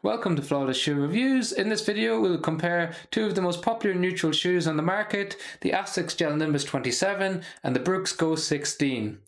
Welcome to Flawless Shoe Reviews. In this video we'll compare two of the most popular neutral shoes on the market, the Asics Gel-Nimbus 27 and the Brooks Go 16.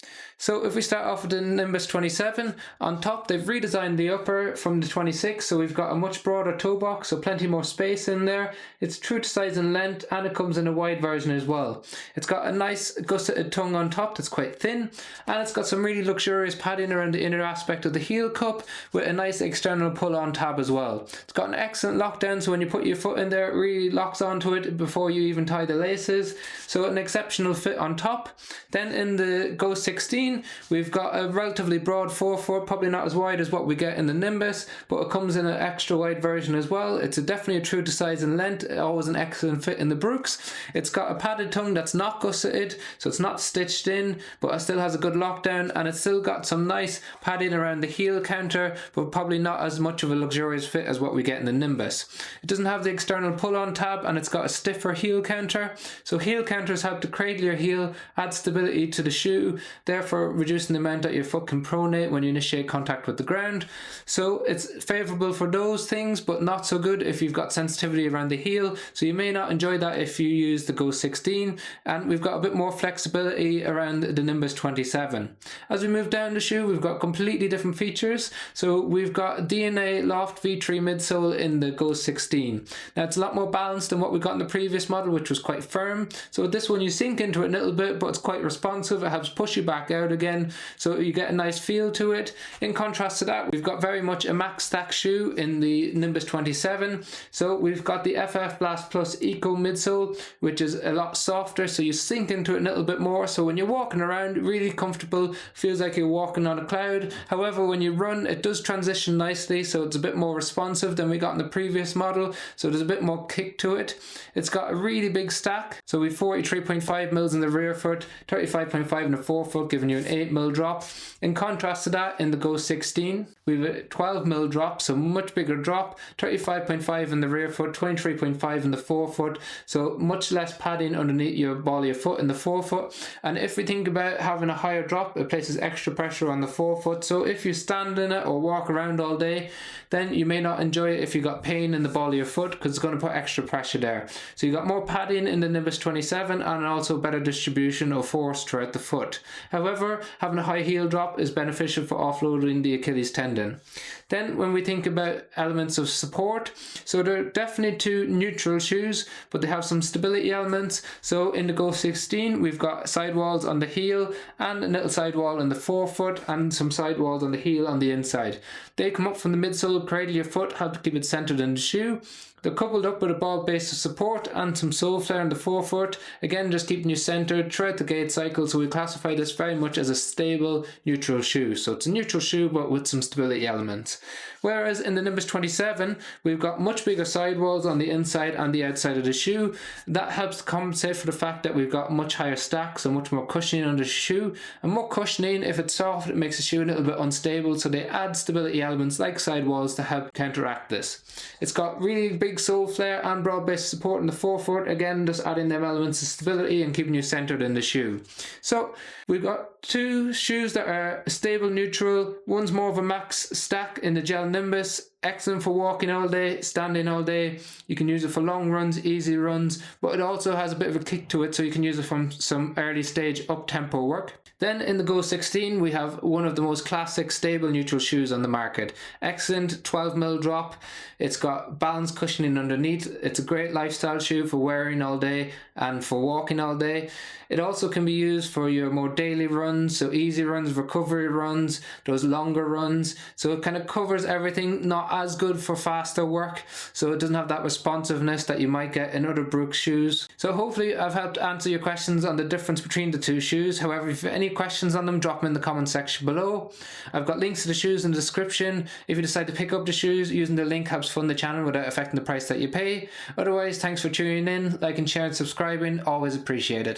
So if we start off with the Nimbus 27, on top they've redesigned the upper from the 26, so we've got a much broader toe box, so plenty more space in there. It's true to size and length, and it comes in a wide version as well. It's got a nice gusseted tongue on top that's quite thin, and it's got some really luxurious padding around the inner aspect of the heel cup with a nice external pull-on tab as well. It's got an excellent lockdown, so when you put your foot in there, it really locks onto it before you even tie the laces. So an exceptional fit on top. Then in the Go 16, we've got a relatively broad forefoot, probably not as wide as what we get in the Nimbus, but it comes in an extra wide version as well. It's definitely a true to size and length, always an excellent fit in the Brooks. It's got a padded tongue that's not gusseted, so it's not stitched in, but it still has a good lockdown, and it's still got some nice padding around the heel counter, but probably not as much of a luxurious fit as what we get in the Nimbus. It doesn't have the external pull-on tab, and it's got a stiffer heel counter, so heel counters help to cradle your heel, add stability to the shoe, therefore reducing the amount that your foot can pronate when you initiate contact with the ground. So it's favourable for those things, but not so good if you've got sensitivity around the heel, so you may not enjoy that if you use the Go 16, and we've got a bit more flexibility around the Nimbus 27. As we move down the shoe, we've got completely different features. So we've got DNA Loft V3 midsole in the Go 16. Now it's a lot more balanced than what we got in the previous model, which was quite firm. So with this one you sink into it a little bit, but it's quite responsive. It helps push you back out again, so you get a nice feel to it. In contrast to that, we've got very much a max stack shoe in the Nimbus 27. So we've got the FF Blast Plus Eco midsole, which is a lot softer, so you sink into it a little bit more. So when you're walking around, really comfortable, feels like you're walking on a cloud. However, when you run, it does transition nicely, so it's a bit more responsive than we got in the previous model, so there's a bit more kick to it. It's got a really big stack, so we've 43.5 mils in the rear foot, 35.5 in the forefoot, giving you an 8 mil drop. In contrast to that, in the Go 16, we have a 12 mil drop, so much bigger drop, 35.5 in the rear foot, 23.5 in the forefoot, so much less padding underneath your ball of your foot in the forefoot. And if we think about having a higher drop, it places extra pressure on the forefoot, so if you stand in it or walk around all day, then you may not enjoy it if you got pain in the ball of your foot, because it's going to put extra pressure there. So you got more padding in the Nimbus 27 and also better distribution of force throughout the foot. However, having a high heel drop is beneficial for offloading the Achilles tendon. Then when we think about elements of support, so they're definitely two neutral shoes, but they have some stability elements. So in the Go 16 we've got sidewalls on the heel and a little sidewall on the forefoot and some sidewalls on the heel on the inside. They come up from the midsole, cradle your foot, help to keep it centered in the shoe. They're coupled up with a ball base of support and some sole flare in the forefoot, again just keeping you centered throughout the gait cycle, so we classify this very much as a stable neutral shoe. So it's a neutral shoe but with some stability elements. Whereas in the Nimbus 27 we've got much bigger sidewalls on the inside and the outside of the shoe. That helps to compensate for the fact that we've got much higher stacks, so much more cushioning on the shoe, and more cushioning. If it's soft, it makes the shoe a little bit unstable, so they add stability elements like sidewalls to help counteract this. It's got really big sole flare and broad base support in the forefoot, again just adding them elements of stability and keeping you centered in the shoe. So we've got two shoes that are stable neutral. One's more of a max stack in the Gel-Nimbus, excellent for walking all day, standing all day. You can use it for long runs, easy runs, but it also has a bit of a kick to it, so you can use it from some early stage up-tempo work. Then in the Go 16 we have one of the most classic stable neutral shoes on the market. Excellent 12 mil drop, it's got balanced cushioning underneath, it's a great lifestyle shoe for wearing all day and for walking all day. It also can be used for your more daily runs, so easy runs, recovery runs, those longer runs, so it kind of covers everything. Not as good for faster work, so it doesn't have that responsiveness that you might get in other Brooks shoes. So hopefully I've helped answer your questions on the difference between the two shoes. However, if you have any questions on them, drop them in the comment section below. I've got links to the shoes in the description. If you decide to pick up the shoes, using the link helps fund the channel without affecting the price that you pay. Otherwise, thanks for tuning in, liking, sharing, subscribing, always appreciated.